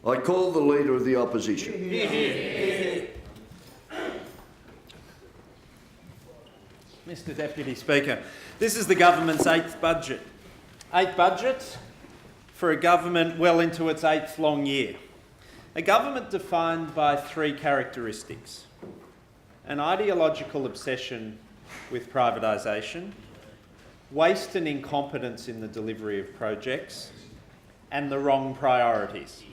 I call the Leader of the Opposition. Mr Deputy Speaker, this is the government's eighth budget. Eight budgets for a government well into its eighth long year. A government defined by three characteristics: an ideological obsession with privatisation, waste and incompetence in the delivery of projects, and the wrong priorities.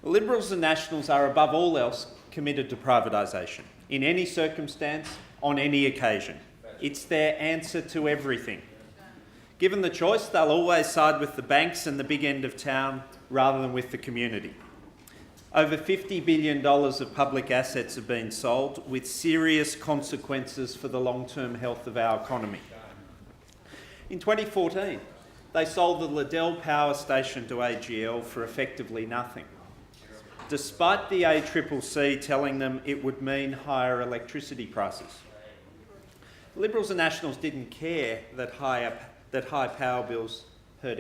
Liberals and Nationals are above all else committed to privatisation, in any circumstance, on any occasion. It's their answer to everything. Given the choice, they'll always side with the banks and the big end of town rather than with the community. Over $50 billion of public assets have been sold, with serious consequences for the long-term health of our economy. In 2014, they sold the Liddell Power Station to AGL for effectively nothing, despite the ACCC telling them it would mean higher electricity prices. Liberals and Nationals didn't care that high power bills hurt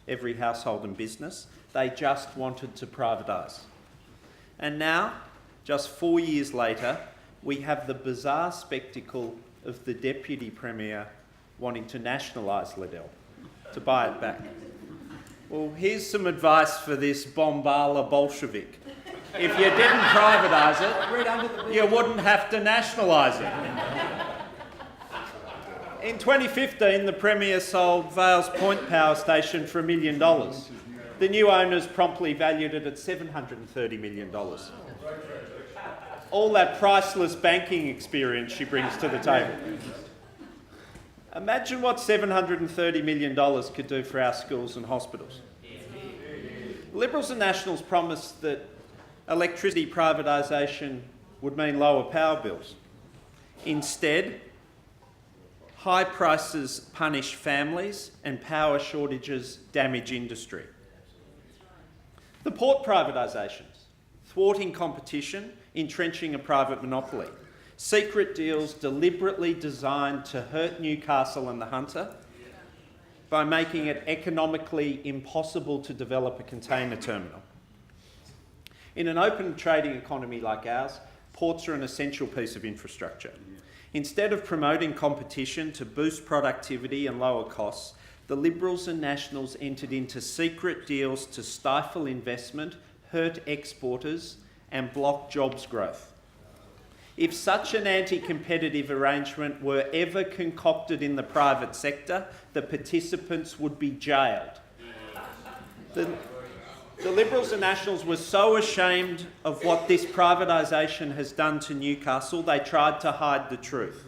every household and business. They just wanted to privatise. And now, just 4 years later, we have the bizarre spectacle of the Deputy Premier wanting to nationalise Liddell, to buy it back. Well, here's some advice for this Bombala Bolshevik. If you didn't privatise it, you wouldn't have to nationalise it. In 2015, the Premier sold Vales Point Power Station for $1 million. The new owners promptly valued it at $730 million. All that priceless banking experience she brings to the table. Imagine what $730 million could do for our schools and hospitals. Liberals and Nationals promised that electricity privatisation would mean lower power bills. Instead, high prices punish families and power shortages damage industry. The port privatisations, thwarting competition, entrenching a private monopoly. Secret deals deliberately designed to hurt Newcastle and the Hunter by making it economically impossible to develop a container terminal. In an open trading economy like ours, ports are an essential piece of infrastructure. Instead of promoting competition to boost productivity and lower costs, the Liberals and Nationals entered into secret deals to stifle investment, hurt exporters, and block jobs growth. If such an anti-competitive arrangement were ever concocted in the private sector, the participants would be jailed. The Liberals and Nationals were so ashamed of what this privatisation has done to Newcastle, they tried to hide the truth.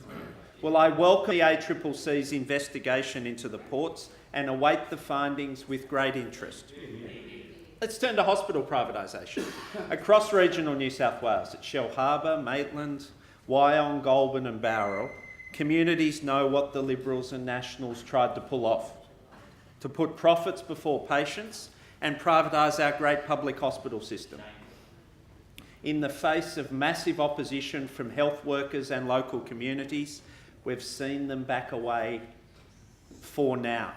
Well, I welcome the ACCC's investigation into the ports and await the findings with great interest. Let's turn to hospital privatisation. Across regional New South Wales, at Shellharbour, Maitland, Wyong, Goulburn and Bowral, communities know what the Liberals and Nationals tried to pull off: to put profits before patients and privatise our great public hospital system. In the face of massive opposition from health workers and local communities, we've seen them back away for now.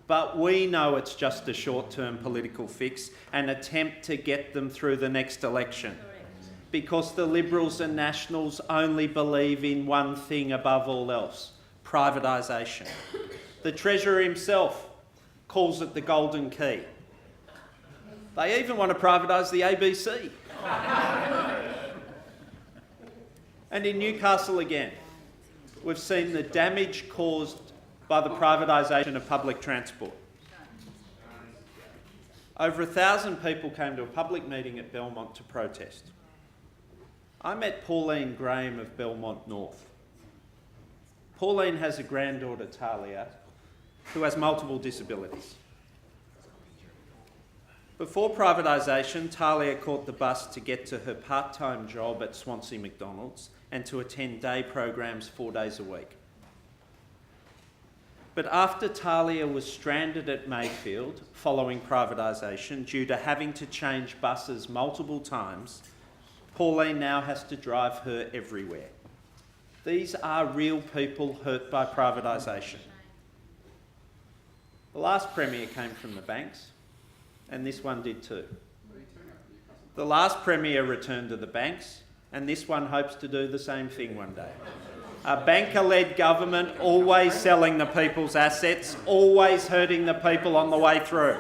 But we know it's just a short-term political fix, an attempt to get them through the next election. Because the Liberals and Nationals only believe in one thing above all else: privatisation. The Treasurer himself calls it the golden key. They even want to privatise the ABC. And in Newcastle again, we've seen the damage caused by the privatisation of public transport. Over 1,000 people came to a public meeting at Belmont to protest. I met Pauline Graham of Belmont North. Pauline has a granddaughter, Talia, who has multiple disabilities. Before privatisation, Talia caught the bus to get to her part-time job at Swansea McDonald's and to attend day programs 4 days a week. But after Talia was stranded at Mayfield following privatisation due to having to change buses multiple times, Pauline now has to drive her everywhere. These are real people hurt by privatisation. The last Premier came from the banks. and this one did too. The last Premier returned to the banks, and this one hopes to do the same thing one day. A banker-led government, always selling the people's assets, always hurting the people on the way through.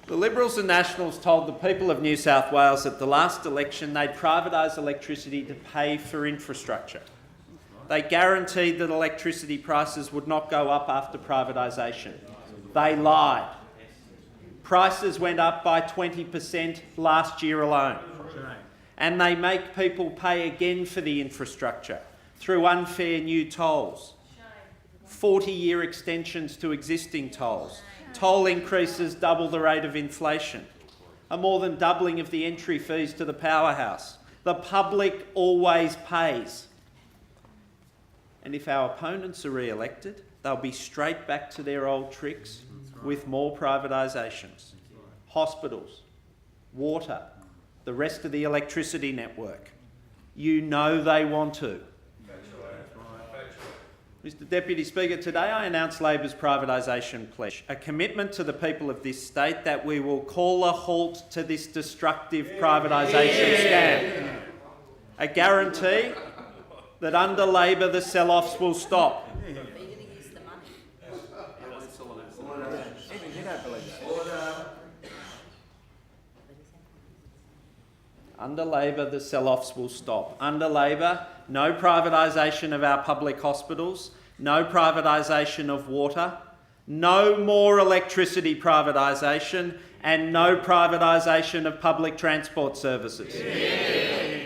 The Liberals and Nationals told the people of New South Wales at the last election they'd privatise electricity to pay for infrastructure. They guaranteed that electricity prices would not go up after privatisation. They lied. Prices went up by 20% last year alone. And they make people pay again for the infrastructure through unfair new tolls, 40-year extensions to existing tolls, toll increases double the rate of inflation, a more than doubling of the entry fees to the powerhouse. The public always pays. And if our opponents are re-elected, they'll be straight back to their old tricks with more privatisations. Hospitals, water, the rest of the electricity network. You know they want to. Mr Deputy Speaker, today I announce Labor's privatisation pledge, a commitment to the people of this state that we will call a halt to this destructive privatisation scam. A guarantee that under Labor the sell-offs will stop. Under Labor, the sell-offs will stop. Under Labor, no privatisation of our public hospitals, no privatisation of water, no more electricity privatisation, and no privatisation of public transport services. Yeah.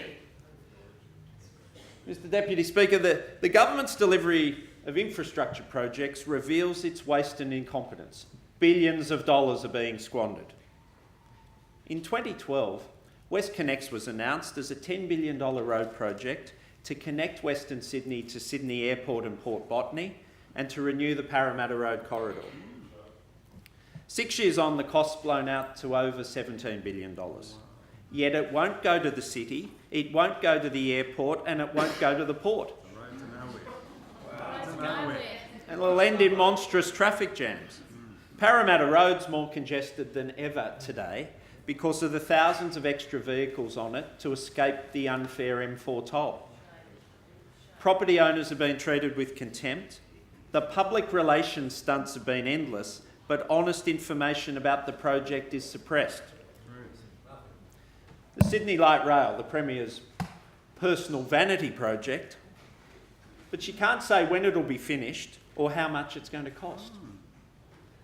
Mr Deputy Speaker, the government's delivery of infrastructure projects reveals its waste and incompetence. Billions of dollars are being squandered. In 2012, WestConnex was announced as a $10 billion road project to connect Western Sydney to Sydney Airport and Port Botany and to renew the Parramatta Road corridor. 6 years on, the cost's blown out to over $17 billion. Yet it won't go to the city, it won't go to the airport, and it won't go to the port. And it'll end in monstrous traffic jams. Parramatta Road's more congested than ever today because of the thousands of extra vehicles on it to escape the unfair M4 toll. Property owners have been treated with contempt. The public relations stunts have been endless, but honest information about the project is suppressed. The Sydney Light Rail, the Premier's personal vanity project, but she can't say when it'll be finished or how much it's going to cost.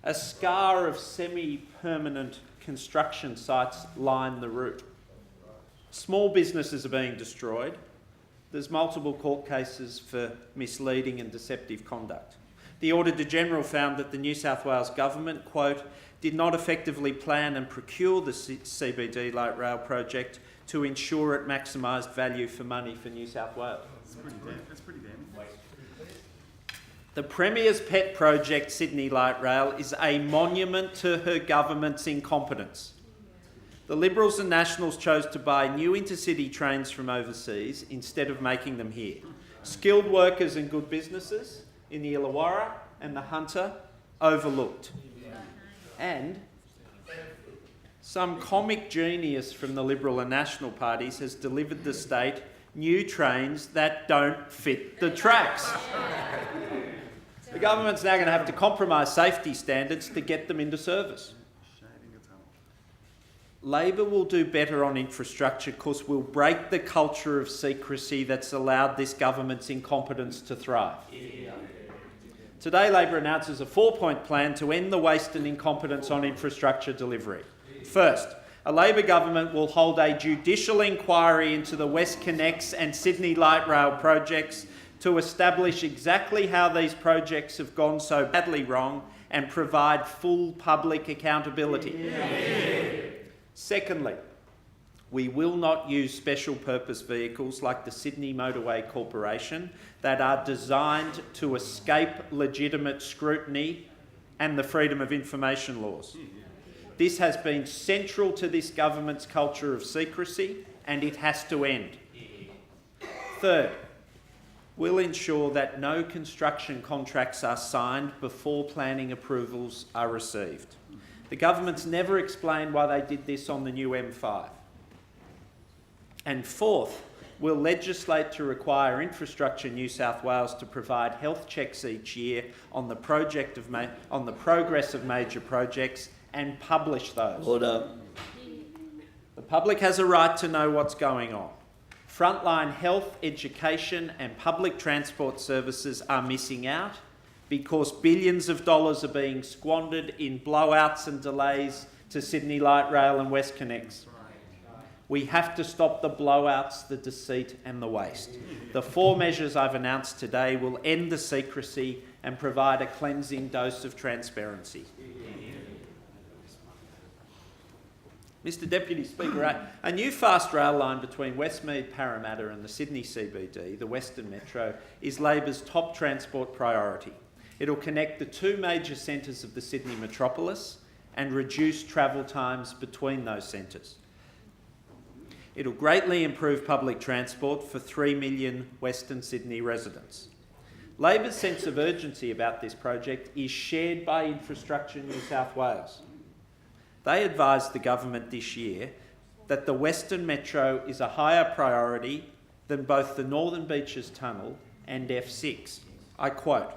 A scar of semi-permanent construction sites line the route. Small businesses are being destroyed. There's multiple court cases for misleading and deceptive conduct. The Auditor-General found that the New South Wales Government, quote, did not effectively plan and procure the CBD Light Rail project to ensure it maximised value for money for New South Wales. That's pretty damning. The Premier's pet project, Sydney Light Rail, is a monument to her government's incompetence. The Liberals and Nationals chose to buy new intercity trains from overseas instead of making them here. Skilled workers and good businesses in the Illawarra and the Hunter overlooked. And some comic genius from the Liberal and National parties has delivered the state new trains that don't fit the tracks. The government's now going to have to compromise safety standards to get them into service. Labor will do better on infrastructure because we'll break the culture of secrecy that's allowed this government's incompetence to thrive. Today, Labor announces a 4-point plan to end the waste and incompetence on infrastructure delivery. First, a Labor government will hold a judicial inquiry into the WestConnex and Sydney Light Rail projects to establish exactly how these projects have gone so badly wrong and provide full public accountability. Secondly, we will not use special purpose vehicles like the Sydney Motorway Corporation that are designed to escape legitimate scrutiny and the freedom of information laws. This has been central to this government's culture of secrecy and it has to end. Third, will ensure that no construction contracts are signed before planning approvals are received. The government's never explained why they did this on the new M5. And fourth, will legislate to require Infrastructure New South Wales to provide health checks each year on the progress of major projects and publish those. Order. The public has a right to know what's going on. Frontline health, education and public transport services are missing out because billions of dollars are being squandered in blowouts and delays to Sydney Light Rail and WestConnex. We have to stop the blowouts, the deceit and the waste. The 4 measures I've announced today will end the secrecy and provide a cleansing dose of transparency. Mr Deputy Speaker, a new fast rail line between Westmead, Parramatta and the Sydney CBD, the Western Metro, is Labor's top transport priority. It'll connect the 2 major centres of the Sydney metropolis and reduce travel times between those centres. It'll greatly improve public transport for 3 million Western Sydney residents. Labor's sense of urgency about this project is shared by Infrastructure New South Wales. They advised the government this year that the Western Metro is a higher priority than both the Northern Beaches Tunnel and F6. I quote,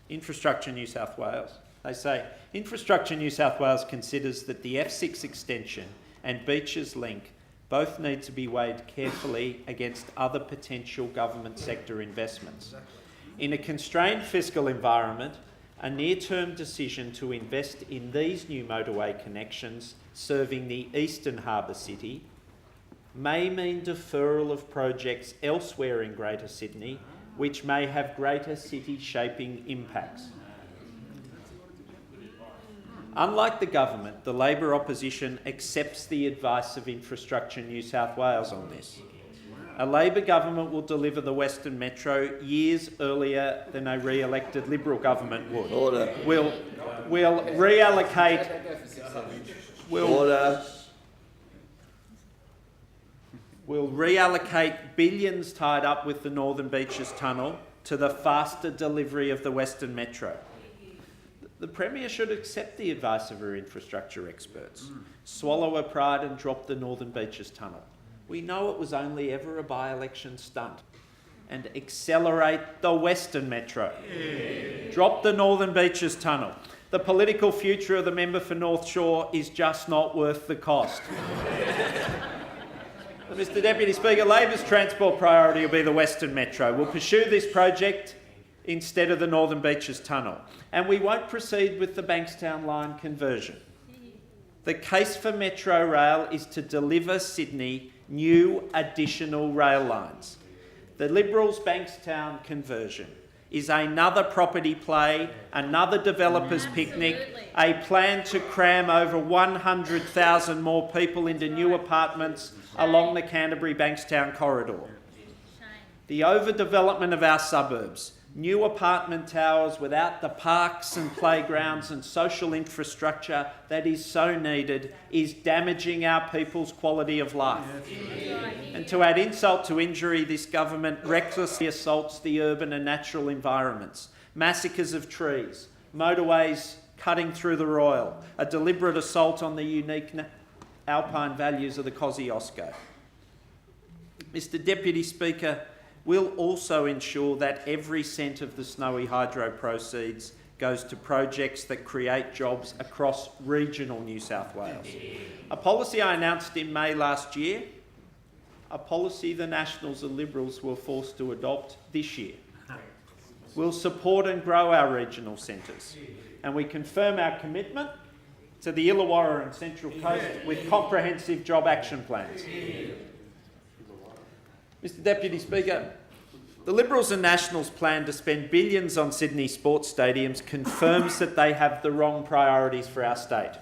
Infrastructure New South Wales. They say, Infrastructure New South Wales considers that the F6 extension and Beaches Link both need to be weighed carefully against other potential government sector investments. In a constrained fiscal environment, a near-term decision to invest in these new motorway connections serving the eastern harbour city may mean deferral of projects elsewhere in Greater Sydney, which may have greater city-shaping impacts. Unlike the government, the Labor opposition accepts the advice of Infrastructure New South Wales on this. A Labor government will deliver the Western Metro years earlier than a re-elected Liberal government would. Order. We'll reallocate... We'll reallocate billions tied up with the Northern Beaches Tunnel to the faster delivery of the Western Metro. The Premier should accept the advice of her infrastructure experts, swallow her pride and drop the Northern Beaches Tunnel. We know it was only ever a by-election stunt. And accelerate the Western Metro. Drop the Northern Beaches Tunnel. The political future of the member for North Shore is just not worth the cost. Mr Deputy Speaker, Labor's transport priority will be the Western Metro. We'll pursue this project instead of the Northern Beaches Tunnel. And we won't proceed with the Bankstown line conversion. The case for Metro Rail is to deliver Sydney new additional rail lines. The Liberals' Bankstown conversion is another property play, another developer's picnic, a plan to cram over 100,000 more people into new apartments along the Canterbury-Bankstown corridor. The overdevelopment of our suburbs, new apartment towers without the parks and playgrounds and social infrastructure that is so needed, is damaging our people's quality of life. And to add insult to injury, this government recklessly assaults the urban and natural environments. Massacres of trees, motorways cutting through the Royal, a deliberate assault on the unique alpine values of the Kosciuszko. Mr Deputy Speaker, we'll also ensure that every cent of the Snowy Hydro proceeds goes to projects that create jobs across regional New South Wales. A policy I announced in May last year, a policy the Nationals and Liberals were forced to adopt this year. We'll support and grow our regional centres, and we confirm our commitment to the Illawarra and Central Coast with comprehensive job action plans. Mr Deputy Speaker, the Liberals and Nationals' plan to spend billions on Sydney sports stadiums confirms that they have the wrong priorities for our state.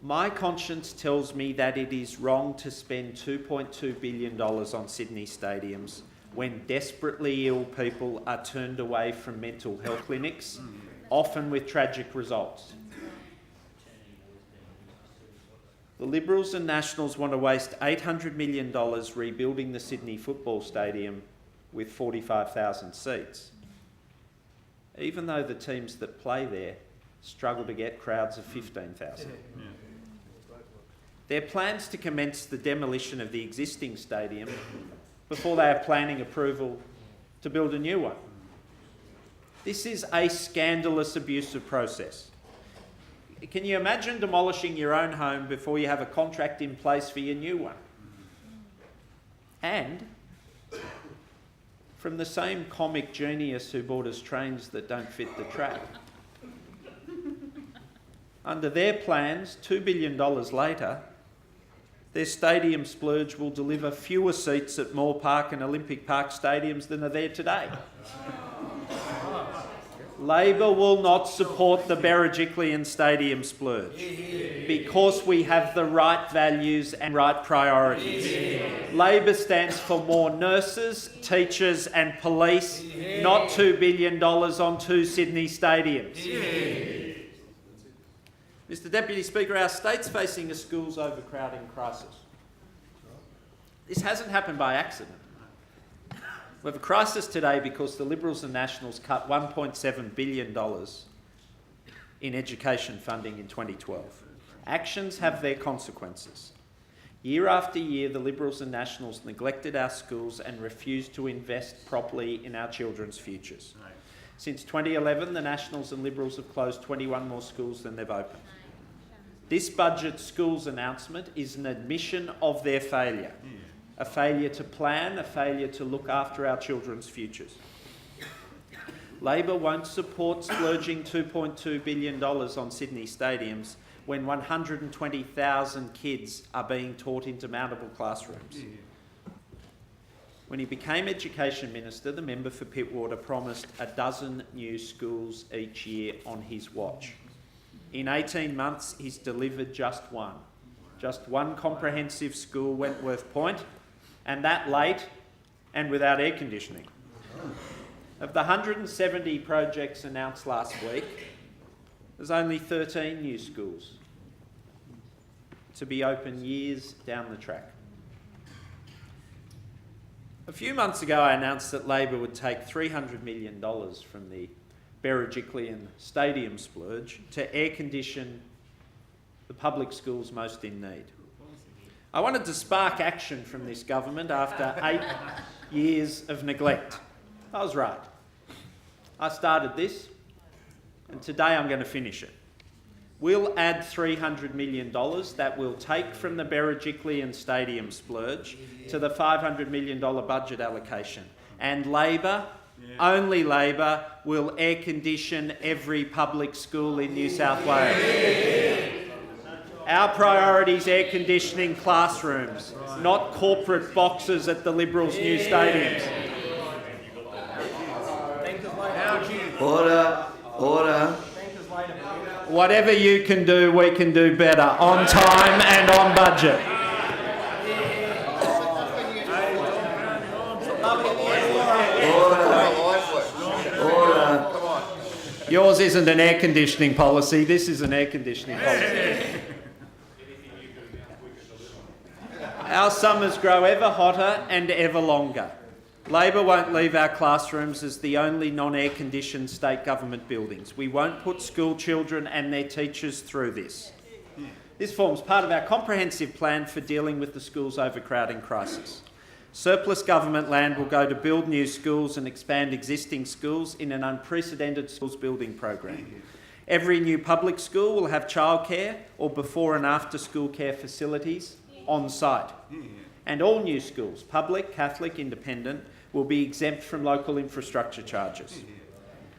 My conscience tells me that it is wrong to spend $2.2 billion on Sydney stadiums when desperately ill people are turned away from mental health clinics, often with tragic results. The Liberals and Nationals want to waste $800 million rebuilding the Sydney Football Stadium with 45,000 seats, even though the teams that play there struggle to get crowds of 15,000. There are plans to commence the demolition of the existing stadium before they have planning approval to build a new one. This is a scandalous, abusive process. Can you imagine demolishing your own home before you have a contract in place for your new one? And from the same comic genius who bought us trains that don't fit the track. Under their plans, $2 billion later, their stadium splurge will deliver fewer seats at Moore Park and Olympic Park stadiums than are there today. Labor will not support the Berejiklian stadium splurge because we have the right values and right priorities. Labor stands for more nurses, teachers and police, not $2 billion on 2 Sydney stadiums. Mr Deputy Speaker, our state's facing a schools overcrowding crisis. This hasn't happened by accident. We have a crisis today because the Liberals and Nationals cut $1.7 billion in education funding in 2012. Actions have their consequences. Year after year, the Liberals and Nationals neglected our schools and refused to invest properly in our children's futures. Since 2011, the Nationals and Liberals have closed 21 more schools than they've opened. This budget schools announcement is an admission of their failure. A failure to plan, a failure to look after our children's futures. Labor won't support splurging $2.2 billion on Sydney stadiums when 120,000 kids are being taught into mountable classrooms. When he became Education Minister, the member for Pittwater promised 12 new schools each year on his watch. In 18 months, he's delivered just one. Just one comprehensive school, Wentworth Point, and that late and without air conditioning. Of the 170 projects announced last week, there's only 13 new schools to be open years down the track. A few months ago, I announced that Labor would take $300 million from the Berejiklian stadium splurge to air condition the public schools most in need. I wanted to spark action from this government after 8 years of neglect. I was right. I started this, and today I'm going to finish it. We'll add $300 million that we'll take from the Berejiklian stadium splurge to the $500 million budget allocation. And Labor, only Labor, will air condition every public school in New South Wales. Our priority is air conditioning classrooms, not corporate boxes at the Liberals' new stadiums. Order, order. Whatever you can do, we can do better, on time and on budget. Order. Yours isn't an air conditioning policy, this is an air conditioning policy. Our summers grow ever hotter and ever longer. Labor won't leave our classrooms as the only non-air conditioned state government buildings. We won't put school children and their teachers through this. This forms part of our comprehensive plan for dealing with the schools overcrowding crisis. Surplus government land will go to build new schools and expand existing schools in an unprecedented schools building program. Every new public school will have childcare or before and after school care facilities on site. And all new schools, public, Catholic, independent, will be exempt from local infrastructure charges.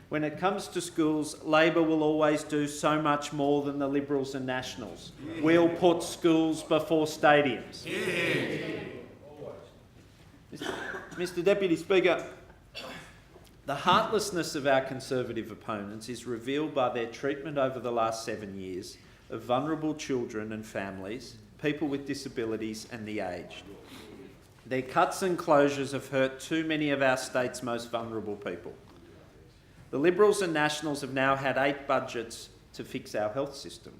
When it comes to schools, Labor will always do so much more than the Liberals and Nationals. We'll put schools before stadiums. Mr Deputy Speaker, the heartlessness of our Conservative opponents is revealed by their treatment over the last 7 years of vulnerable children and families, people with disabilities and the aged. Their cuts and closures have hurt too many of our state's most vulnerable people. The Liberals and Nationals have now had 8 budgets to fix our health system.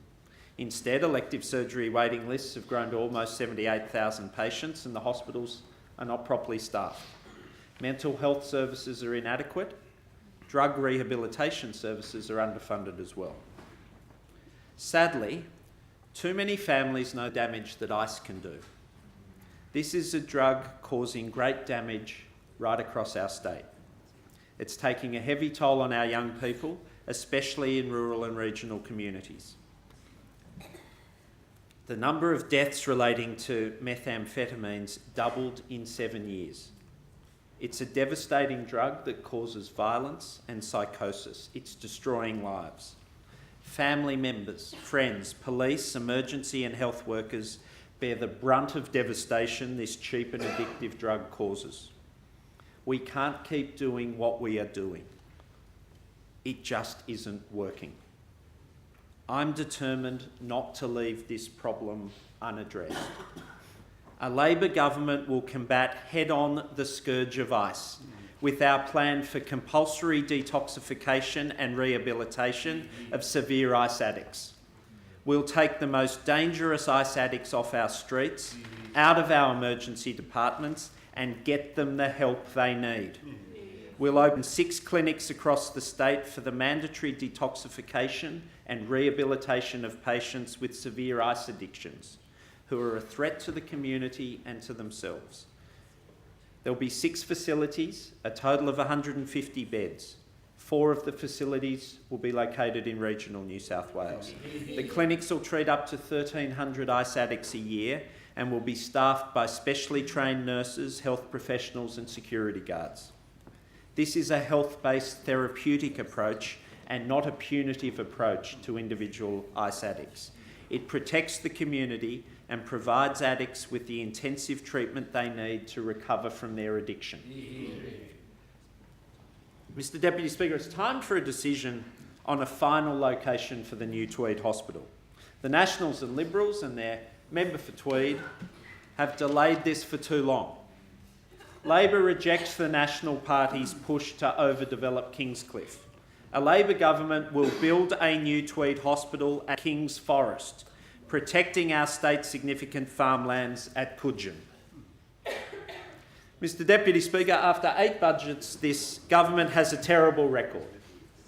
Instead, elective surgery waiting lists have grown to almost 78,000 patients and the hospitals are not properly staffed. Mental health services are inadequate. Drug rehabilitation services are underfunded as well. Sadly, too many families know damage that ice can do. This is a drug causing great damage right across our state. It's taking a heavy toll on our young people, especially in rural and regional communities. The number of deaths relating to methamphetamines doubled in 7 years. It's a devastating drug that causes violence and psychosis. It's destroying lives. Family members, friends, police, emergency and health workers bear the brunt of devastation this cheap and addictive drug causes. We can't keep doing what we are doing. It just isn't working. I'm determined not to leave this problem unaddressed. A Labor government will combat head-on the scourge of ice with our plan for compulsory detoxification and rehabilitation of severe ice addicts. We'll take the most dangerous ice addicts off our streets, out of our emergency departments, and get them the help they need. We'll open 6 clinics across the state for the mandatory detoxification and rehabilitation of patients with severe ice addictions who are a threat to the community and to themselves. There'll be 6 facilities, a total of 150 beds. 4 of the facilities will be located in regional New South Wales. The clinics will treat up to 1,300 ice addicts a year and will be staffed by specially trained nurses, health professionals and security guards. This is a health-based therapeutic approach and not a punitive approach to individual ice addicts. It protects the community and provides addicts with the intensive treatment they need to recover from their addiction. Mr Deputy Speaker, it's time for a decision on a final location for the new Tweed Hospital. The Nationals and Liberals and their member for Tweed have delayed this for too long. Labor rejects the National Party's push to overdevelop Kingscliff. A Labor government will build a new Tweed Hospital at Kings Forest, protecting our state's significant farmlands at Coogin. Mr Deputy Speaker, after 8 budgets, this government has a terrible record.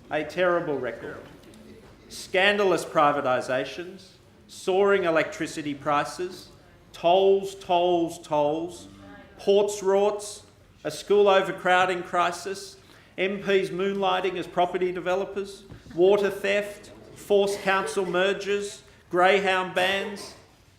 A terrible record. Scandalous privatisations, soaring electricity prices, tolls, ports rorts, a school overcrowding crisis, MPs moonlighting as property developers, water theft, forced council mergers, greyhound bans,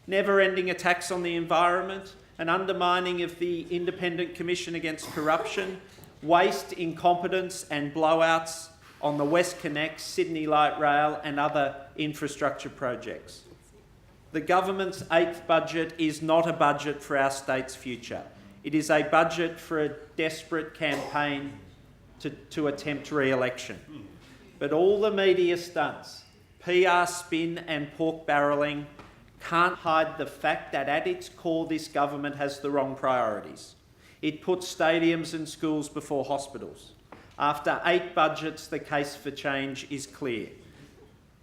never-ending attacks on the environment, an undermining of the Independent Commission Against Corruption, waste, incompetence and blowouts on the WestConnex, Sydney Light Rail and other infrastructure projects. The government's 8th budget is not a budget for our state's future. It is a budget for a desperate campaign to attempt re-election. But all the media stunts, PR spin and pork barrelling can't hide the fact that at its core this government has the wrong priorities. It puts stadiums and schools before hospitals. After 8 budgets, the case for change is clear.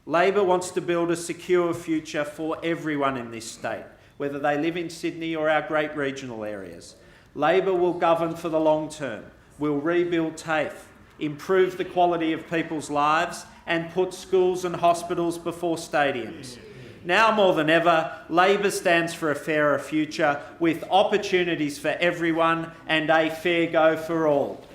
Labor wants to build a secure future for everyone in this state, whether they live in Sydney or our great regional areas. Labor will govern for the long term, will rebuild TAFE, improve the quality of people's lives and put schools and hospitals before stadiums. Now more than ever, Labor stands for a fairer future with opportunities for everyone and a fair go for all.